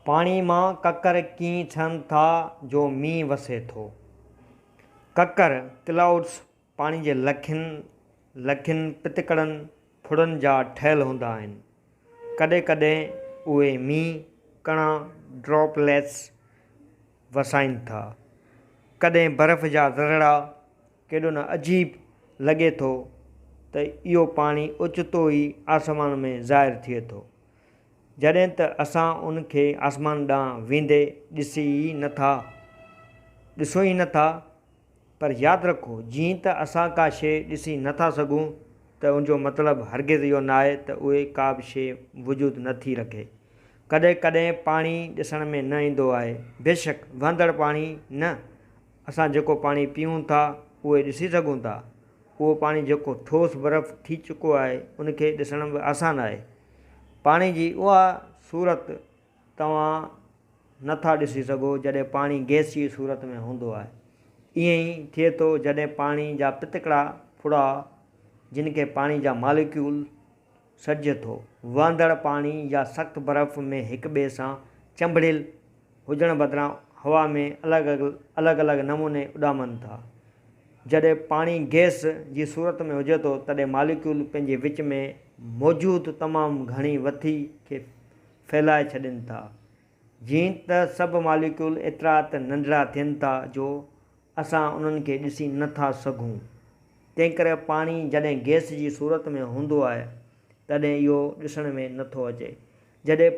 पाणी मां ककर कीअं थियनि था जो मींहुं वसे थो। ककर क्लाउड्स पाणी जे लखियुनि पितकड़नि फुड़नि जा ठहियल हूंदा आहिनि। कॾहिं कॾहिं उहे मींहुं कणा ड्रॉपलेट्स वसाइनि था। कॾहिं बर्फ़ जा ज़रड़ा। केॾो न अजीब लॻे थो त इहो पाणी ओचितो ई आसमान में ज़ाहिर थिए थो, जॾहिं त असां उन खे आसमान ॾांहुं वेंदे ॾिसो ई नथा। पर यादि रखो, जीअं त असां का शइ ॾिसी नथा सघूं त उनजो मतिलबु हरगिज़ इहो न आहे त उहे का बि शइ वजूद नथी रखे। कॾहिं कॾहिं पाणी ॾिसण में न ईंदो आहे, बेशक वहंदड़ पाणी न। असां जेको पाणी पीऊं था उहे ॾिसी सघूं था। उहो पाणी जेको ठोस बर्फ़ थी चुको आहे उनखे ॾिसण बि आसानु आहे। पाणी जी उहा सूरत तव्हां नथा ॾिसी सघो जॾहिं पाणी गैस जी सूरत में हूंदो आहे। ईअं ई थिए थो जॾहिं पाणी जा पितकड़ा फुड़ा, जिन खे पाणी जा मालिक्यूल सॾिजे थो, वहंदड़ पाणी या सख़्तु बर्फ़ में हिक ॿिए सां चंबिड़ियल हुजण बदिरां हवा में अलॻि अलॻि नमूने उॾामनि था। जॾहिं पाणी गैस जी सूरत में हुजे थो तॾहिं मालिक्यूल पंहिंजे विच में मौजूदु तमामु घणी वथी खे फैलाए छॾनि था। जीअं त सभु मालिक्यूल एतिरा त नंढड़ा थियनि था जो असां उन्हनि खे ॾिसी नथा सघूं। तंहिं करे पाणी जॾहिं गैस जी सूरत में हूंदो आहे तॾहिं इहो ॾिसण में नथो अचे। जॾहिं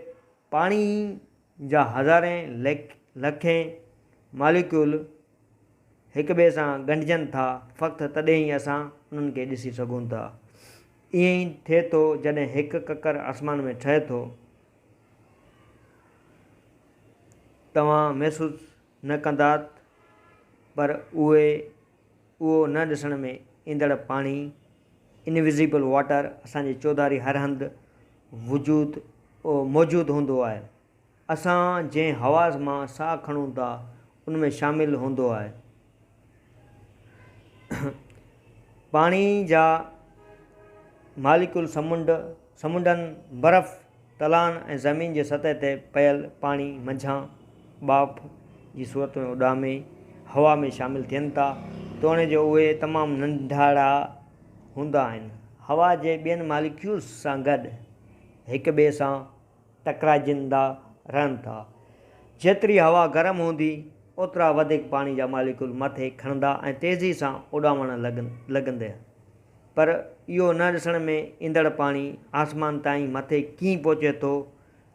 पाणी जा हज़ारे लखे मालिक्यूल हिक ॿिए सां ॻंढिजनि था, फ़क़्ति तॾहिं ई असां उन्हनि खे ॾिसी सघूं था। ईअं ई थिए थो जॾहिं हिकु ककर आसमान में ठहे थो, तव्हां महसूसु न कंदा, पर उहो न ॾिसण में ईंदड़ पाणी, इनविज़िबल वाटर, असांजे चौधारी हर हंधि मौजूदु हूंदो आहे। असां जंहिं हवा मां साहु खणूं था उन में शामिलु हूंदो आहे। पाणी जा मालिक्यूल समुंडनि, बर्फ़, तलान ऐं ज़मीन जे सतह ते पयल पाणी मंझां बाफ़ जी सूरत में उॾामे हवा में शामिलु थियनि था, तोड़े जो उहे तमामु नंढड़ा हूंदा आहिनि। हवा जे ॿियनि मालिक्यूल्स सां गॾु हिक ॿिए सां टकराइजंदा रहनि था। जेतिरी हवा गर्म हूंदी ओतिरा वधीक पाणी जा मालिक्यूल मथे खणंदा ऐं तेज़ी सां उॾामण लॻंदा। पर इहो न ॾिसण में ईंदड़ पाणी आसमान ताईं मथे कीअं पहुचे थो,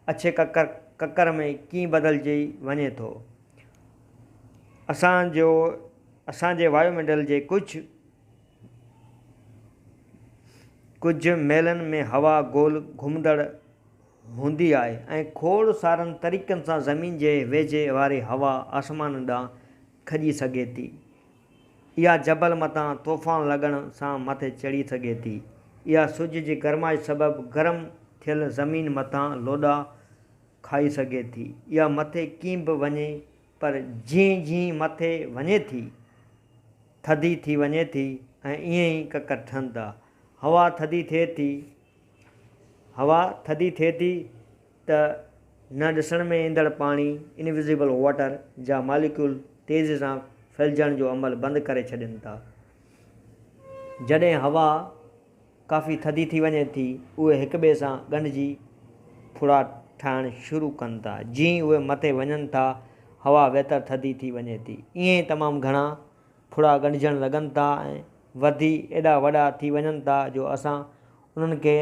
अछे ककर में कीअं बदिलजी वञे थो। असांजे वायुमंडल जे कुझु मेलनि में हवा गोल घुमंदड़ हूंदी आहे ऐं खोड़ सारनि तरीक़नि सां ज़मीन जे वेझे वारी हवा आसमान ॾांहुं खॼी सघे थी। इहा जबल मथां तूफ़ान लॻण सां मथे चढ़ी सघे थी। इहा सिज जी गरमाइश सबबि गरम थियल ज़मीन मथां लोॾा खाई सघे थी। इहा मथे कीअं बि वञे, पर जीअं जीअं मथे वञे थी थधी थी वञे थी ऐं ईअं ई ककर ठहनि था। हवा थधी थिए थी त न ॾिसण में ईंदड़ पाणी, इनविज़िबल वाटर जा मालिक्यूल तेज़ी सां फैलिजण जो अमल बंदि करे छॾनि था। जॾहिं हवा काफ़ी थधी थी वञे थी, उहे हिक ॿिए सां ॻंढिजी फुड़ा ठाहिणु शुरू कनि था। जीअं उहे मथे वञनि था, हवा बहितर थधी थी वञे थी। ईअं ई तमामु घणा फुड़ा ॻंढिजण लॻनि था ऐं वधी एॾा वॾा थी वञनि था जो असां उन्हनि खे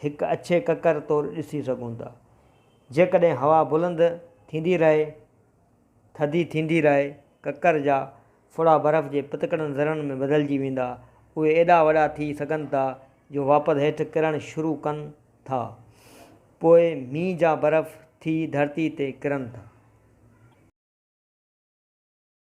हिकु अछे ककर तौरु ॾिसी सघूं था। जेकॾहिं हवा बुलंद थींदी रहे, थधी थींदी रहे, ककर जा फुड़ा बर्फ़ जे पितकड़नि ज़रनि में बदिलजी वेंदा। उहे एॾा वॾा थी सघनि था जो वापसि हेठि किरणु शुरू कनि था। पोइ मींहं जा बर्फ़ थी धरती ते किरनि था।